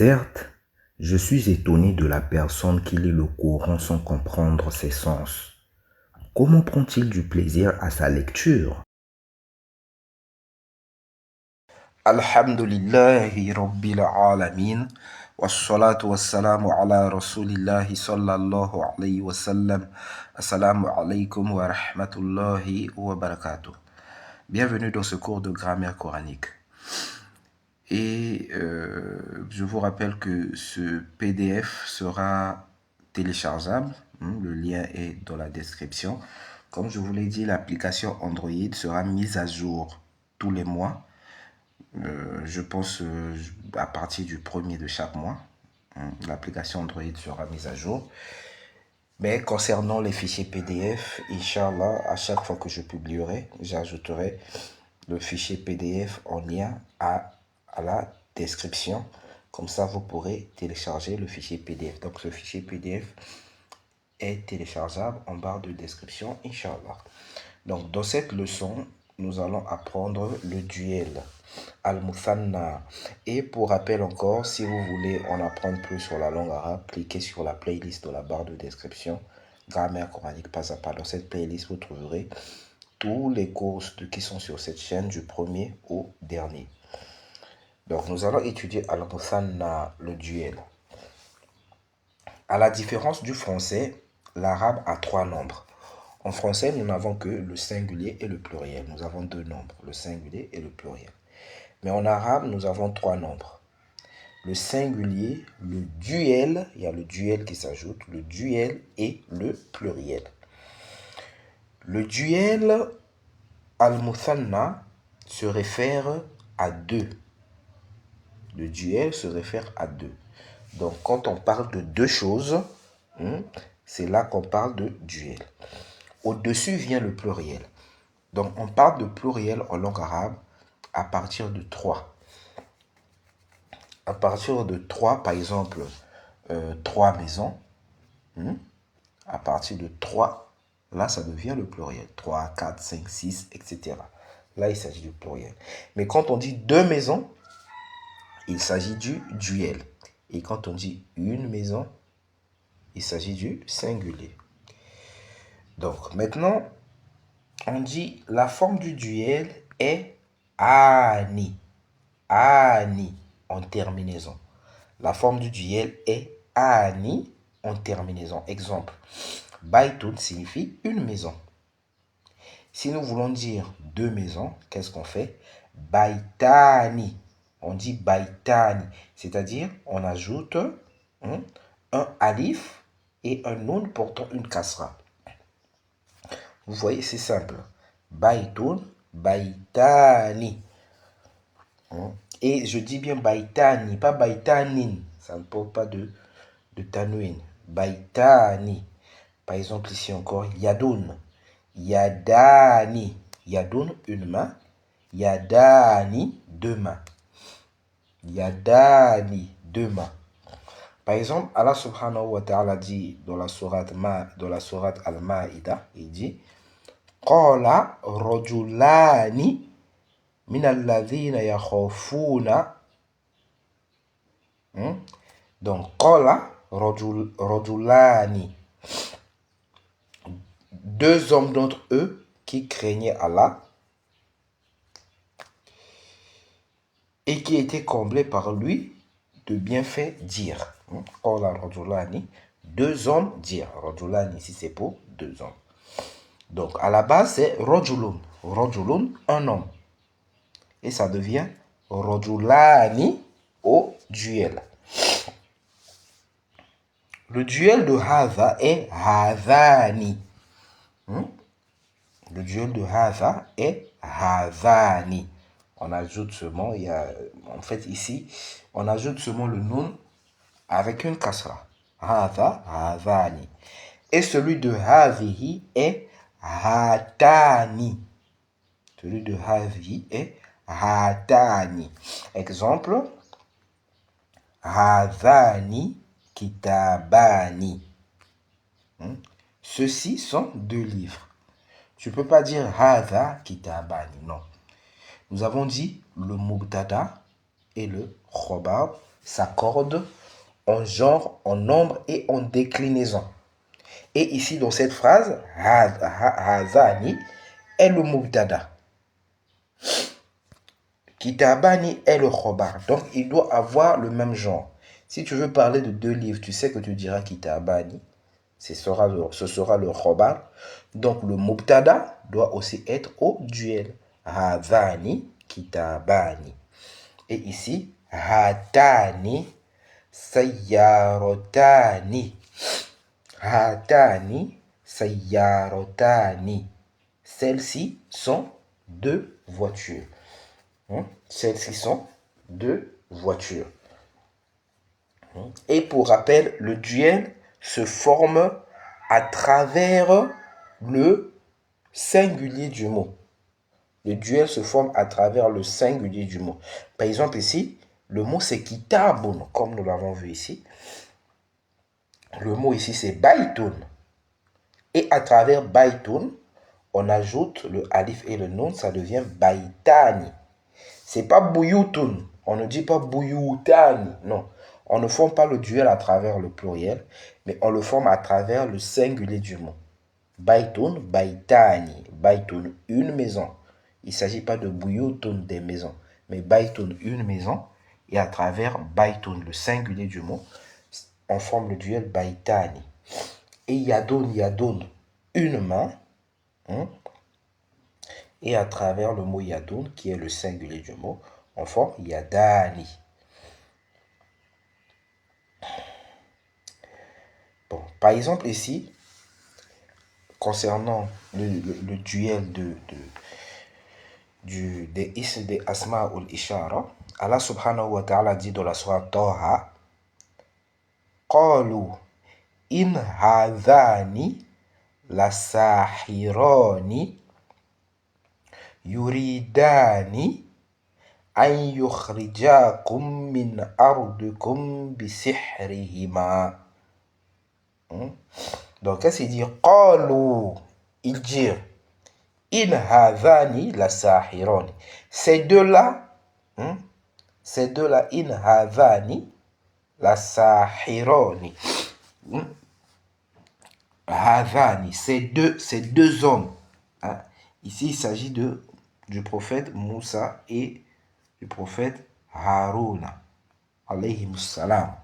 Certes, je suis étonné de la personne qui lit le Coran sans comprendre ses sens. Comment prend-il du plaisir à sa lecture? Alhamdulillahi Rabbil Alamin wassalatu wassalamu ala Rasulillahi sallallahu alayhi wa sallam. Assalamu alaikum wa rahmatullahi wa barakatuh. Bienvenue dans ce cours de grammaire coranique. Et je vous rappelle que ce PDF sera téléchargeable. Le lien est dans la description. Comme je vous l'ai dit, l'application Android sera mise à jour tous les mois. Je pense à partir du 1er de chaque mois, l'application Android sera mise à jour. Mais concernant les fichiers PDF, Inch'Allah, à chaque fois que je publierai, j'ajouterai le fichier PDF en lien à la description. Comme ça, vous pourrez télécharger le fichier PDF. Donc, ce fichier PDF est téléchargeable en barre de description, Inch'Allah. Donc, dans cette leçon, nous allons apprendre le duel Al-Muthanna. Et pour rappel encore, si vous voulez en apprendre plus sur la langue arabe, cliquez sur la playlist dans la barre de description. Grammaire coranique pas à pas. Dans cette playlist, vous trouverez tous les cours qui sont sur cette chaîne du premier au dernier. Donc, nous allons étudier Al-Muthanna, le duel. À la différence du français, l'arabe a trois nombres. En français, nous n'avons que le singulier et le pluriel. Nous avons deux nombres, le singulier et le pluriel. Mais en arabe, nous avons trois nombres. Le singulier, le duel, il y a le duel qui s'ajoute, le duel et le pluriel. Le duel al-muthanna se réfère à deux. Le duel se réfère à deux. Donc, quand on parle de deux choses, c'est là qu'on parle de duel. Au-dessus vient le pluriel. Donc, on parle de pluriel en langue arabe à partir de 3. À partir de 3, par exemple, 3 maisons, à partir de 3, là, ça devient le pluriel. 3, 4, 5, 6, etc. Là, il s'agit du pluriel. Mais quand on dit 2 maisons, il s'agit du duel. Et quand on dit une maison, il s'agit du singulier. Donc, maintenant, on dit la forme du duel est ani. Ani en terminaison. La forme du duel est ani en terminaison. Exemple, baitun signifie une maison. Si nous voulons dire deux maisons, qu'est-ce qu'on fait? Baitani. On dit baitani, c'est-à-dire on ajoute un alif et un nun portant une kasra. Vous voyez, c'est simple. Baitun, baitani. Et je dis bien baitani, pas baitanin. Ça ne porte pas de tanwin. Baitani. Par exemple, ici encore, yadun. Yadani. Yadun, une main. Yadani, deux mains. Yadani, deux mains. Par exemple, Allah subhanahu wa ta'ala dit dans la sourate Al-Ma'ida, il dit Qala rajulani min alladhina yakhafuna. Donc, Qala rajulani. Deux hommes d'entre eux qui craignaient Allah et qui étaient comblés par lui de bienfaits dire. Qala rajulani. Deux hommes dire. Rajulani, ici c'est pour deux hommes. Donc, à la base, c'est rajulun. Rajulun, un homme. Et ça devient rajulani au duel. Le duel de hadha est hadhani. Le duel de hadha est hadhani. On ajoute ce mot, en fait ici, on ajoute ce mot, le nun, avec une kasra. Hadha, hadhani. Et celui de hadhihi est hatani. Celui de hadhihi est hatani. Exemple, hadhani kitabani. Ceux-ci sont deux livres. Tu ne peux pas dire hadha kitabani, non. Nous avons dit le mubtada et le khobar s'accordent en genre, en nombre et en déclinaison. Et ici, dans cette phrase, Hazani est le mubtada. Kitabani est le khobar. Donc, il doit avoir le même genre. Si tu veux parler de deux livres, tu sais que tu diras Kitabani. Ce sera le khobar. Donc, le mubtada doit aussi être au duel. Hazani, kitabani. Et ici, hatani, sayyarotani. Hatani, sayyarotani. Celles-ci sont deux voitures. Celles-ci sont deux voitures. Et pour rappel, le duel se forme à travers le singulier du mot. Le duel se forme à travers le singulier du mot. Par exemple ici, le mot c'est kitabun, comme nous l'avons vu ici. Le mot ici c'est baitun. Et à travers baitun, on ajoute le alif et le nun, ça devient baitani. C'est pas buyutun. On ne dit pas buyutani. Non. On ne forme pas le duel à travers le pluriel, mais on le forme à travers le singulier du mot. Baitun, baitani. Baitun, une maison. Il ne s'agit pas de buyutun, des maisons, mais baitun, une maison. Et à travers baitun, le singulier du mot, on forme le duel baitani. Et yadun, yadun, une main. Et à travers le mot yadun, qui est le singulier du mot, on forme yadani. Bon, par exemple ici, concernant le duel des isms des asma ou l'ishara, Allah subhanahu wa ta'ala dit dans la sourate Taha, qalu in hadhani la sahirani yuridani an yukhrijakum min ardikum bisihrihima. Donc, qu'est-ce qu'il dit? Qalu, il dit, in hadhani la sahirani. Ces deux-là, in hadhani la sahirani. Hadhani, ces deux hommes. Ici, il s'agit du prophète Moussa et du prophète Haruna, alayhi salam.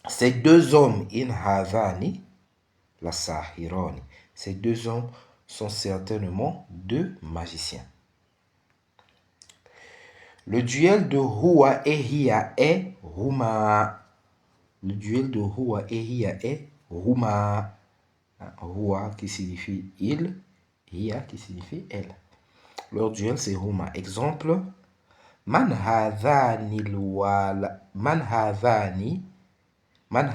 Ces deux hommes, in hadhani la sahirani. Ces deux hommes sont certainement deux magiciens. Le duel de huwa et hiya est huma. Le duel de huwa et hiya est huma. Huwa qui signifie il, hiya qui signifie elle. Leur duel c'est huma. Exemple, man hadhani waladani. Man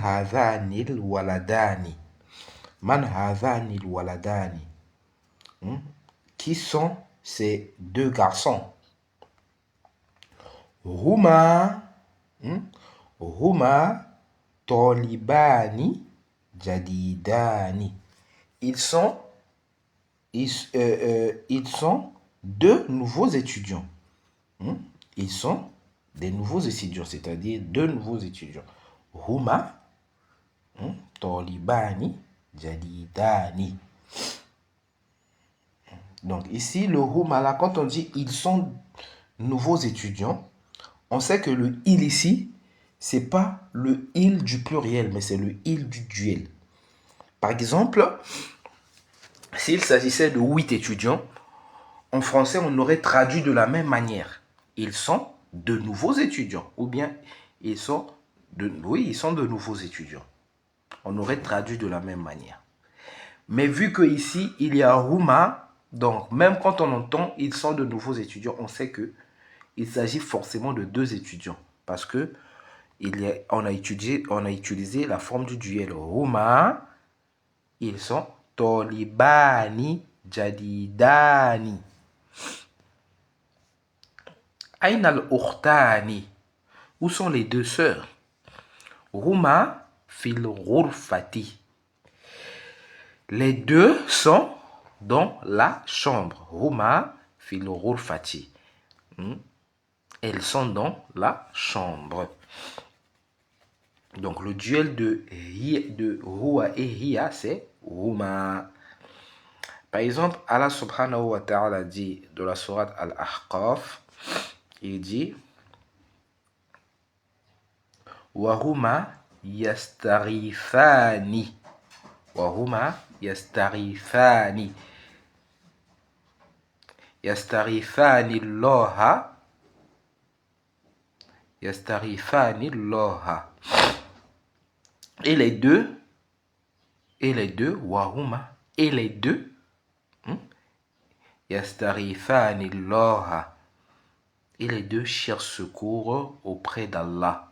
hadhani waladani. Qui sont ces deux garçons? Huma Tolibani Jadidani. Ils sont deux nouveaux étudiants. Ils sont des nouveaux étudiants, c'est-à-dire deux nouveaux étudiants. Huma Tolibani Jadidani. Donc ici, le huma là, quand on dit ils sont nouveaux étudiants, on sait que le il ici, c'est pas le il du pluriel, mais c'est le il du duel. Par exemple, s'il s'agissait de 8 étudiants, en français, on aurait traduit de la même manière. Ils sont de nouveaux étudiants. Ou bien, ils sont de nouveaux étudiants. On aurait traduit de la même manière. Mais vu qu'ici, il y a huma, donc même quand on entend ils sont de nouveaux étudiants, on sait qu'il s'agit forcément de deux étudiants. Parce que on a utilisé la forme du duel. Huma, ils sont Tolibani Jadidani. Aïna al-Ukhtani. Où sont les deux sœurs? Huma fil ghurfati. Les deux sont dans la chambre. Huma fil ghurfati. elles sont dans la chambre. Donc le duel de Huwa et Hiya, c'est Huma. Par exemple, Allah subhanahu wa ta'ala dit dans la sourate Al-Ahqaf, il dit Wahuma yastarifani. Wahuma yastarifani. Yastarifani Loha. Yastarifani Loha. Et les deux, Wahuma, et les deux, Yastarifani Loha. Et les deux cherchent secours auprès d'Allah.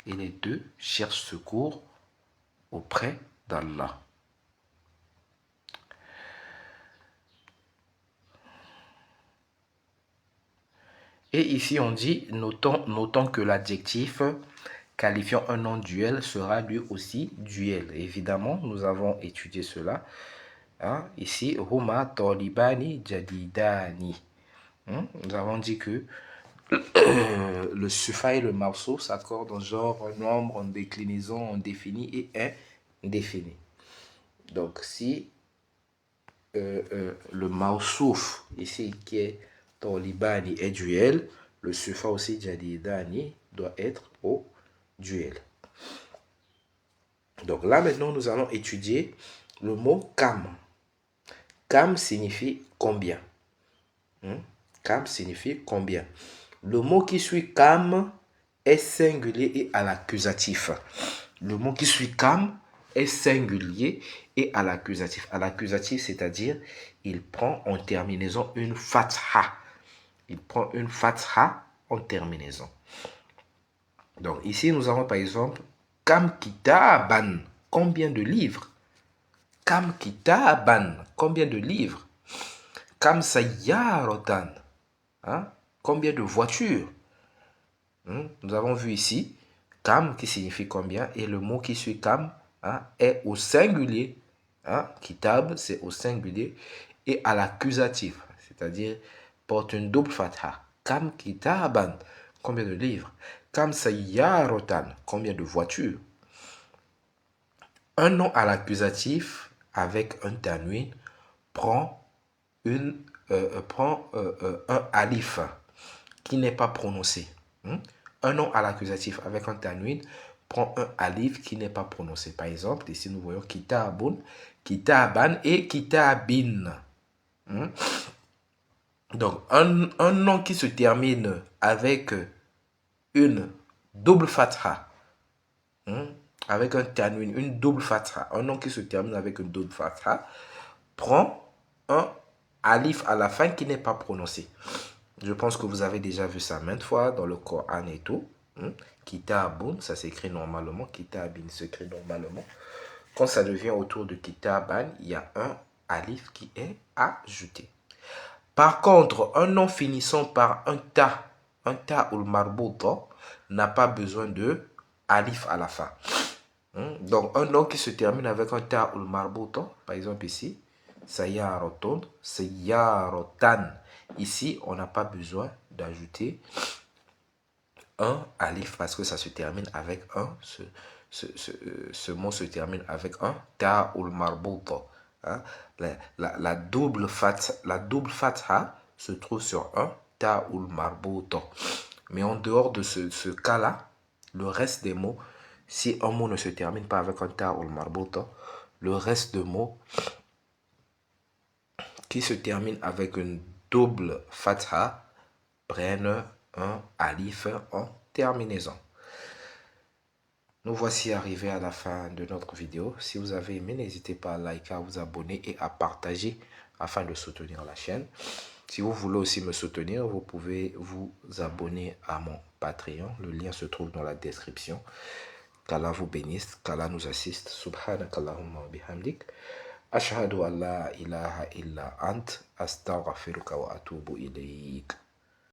Et les deux cherchent secours auprès d'Allah. Et ici on dit, notons que l'adjectif qualifiant un nom duel sera lui aussi duel. Évidemment, nous avons étudié cela. Hein? Ici, Huma Talibani Jadidani. Nous avons dit que le suffixe et le mawsouf s'accordent en genre, en nombre, en déclinaison, en défini et indéfini. Donc, si le mawsouf, ici, qui est Talibani, est duel, le suffixe aussi Jadidani doit être au duel. Donc là, maintenant, nous allons étudier le mot kam. Kam signifie combien. Kam signifie combien. Le mot qui suit kam est singulier et à l'accusatif. Le mot qui suit kam est singulier et à l'accusatif. À l'accusatif, c'est-à-dire, il prend en terminaison une fatha. Il prend une fatha en terminaison. Donc ici, nous avons par exemple kam kitaban, combien de livres? Kam kitaban, combien de livres? Kam sayyaratan, combien de voitures? Nous avons vu ici kam qui signifie combien et le mot qui suit kam est au singulier. Kitab, c'est au singulier et à l'accusatif, c'est-à-dire porte une double fatha. Kam kitaban, combien de livres? Kam sayyaratan, combien de voitures? Un nom à l'accusatif avec un tanwin prend un alif qui n'est pas prononcé. Un nom à l'accusatif avec un tanwin prend un alif qui n'est pas prononcé. Par exemple, ici nous voyons kitabun, kitaban et kitabin. Donc, un nom qui se termine avec une double fatha, avec un tanwin, une double fatha, un nom qui se termine avec une double fatha, prend un alif à la fin qui n'est pas prononcé. Je pense que vous avez déjà vu ça maintes fois dans le Coran et tout. Kitabun, ça s'écrit normalement. Kitabin s'écrit normalement. Quand ça devient autour de kitaban, il y a un alif qui est ajouté. Par contre, un nom finissant par un ta ou marbouta, n'a pas besoin de alif à la fin. Donc, un nom qui se termine avec un ta ou marbouta, par exemple ici, sayaroton, sayarotan. Ici, on n'a pas besoin d'ajouter un alif parce que ça se termine avec un. Ce mot se termine avec un ta ou marbouta. La double fatha se trouve sur un ta ou marbouta. Mais en dehors de ce cas-là, le reste des mots, si un mot ne se termine pas avec un ta ou marbouta, le reste des mots qui se termine avec une double fatha prennent un alif en terminaison. Nous voici arrivés à la fin de notre vidéo. Si vous avez aimé, n'hésitez pas à liker, à vous abonner et à partager afin de soutenir la chaîne. Si vous voulez aussi me soutenir, vous pouvez vous abonner à mon Patreon. Le lien se trouve dans la description. Qu'Allah vous bénisse, qu'Allah nous assiste. Subhanakallahumma wa bihamdik. Ashhadu an la ilaha illa ant. Astaghfiruka wa atubu ilayk.